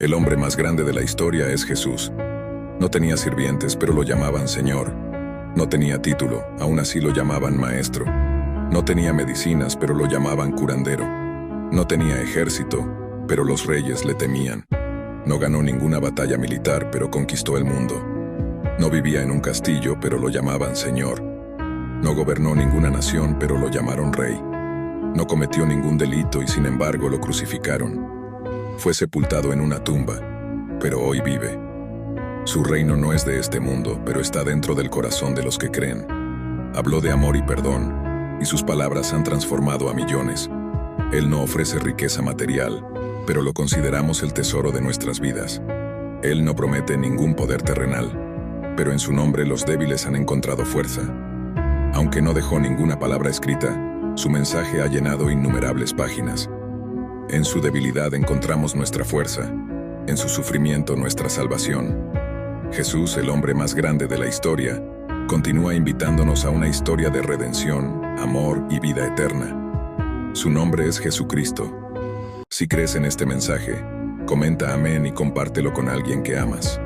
El hombre más grande de la historia es Jesús. No tenía sirvientes, pero lo llamaban Señor. No tenía título, aún así lo llamaban Maestro. No tenía medicinas, pero lo llamaban curandero. No tenía ejército, pero los reyes le temían. No ganó ninguna batalla militar, pero conquistó el mundo. No vivía en un castillo, pero lo llamaban Señor. No gobernó ninguna nación, pero lo llamaron Rey. No cometió ningún delito y sin embargo lo crucificaron. Fue sepultado en una tumba, pero hoy vive. Su reino no es de este mundo, pero está dentro del corazón de los que creen. Habló de amor y perdón, y sus palabras han transformado a millones. Él no ofrece riqueza material, pero lo consideramos el tesoro de nuestras vidas. Él no promete ningún poder terrenal, pero en su nombre los débiles han encontrado fuerza. Aunque no dejó ninguna palabra escrita, su mensaje ha llenado innumerables páginas. En su debilidad encontramos nuestra fuerza, en su sufrimiento nuestra salvación. Jesús, el hombre más grande de la historia, continúa invitándonos a una historia de redención, amor y vida eterna. Su nombre es Jesucristo. Si crees en este mensaje, comenta amén y compártelo con alguien que amas.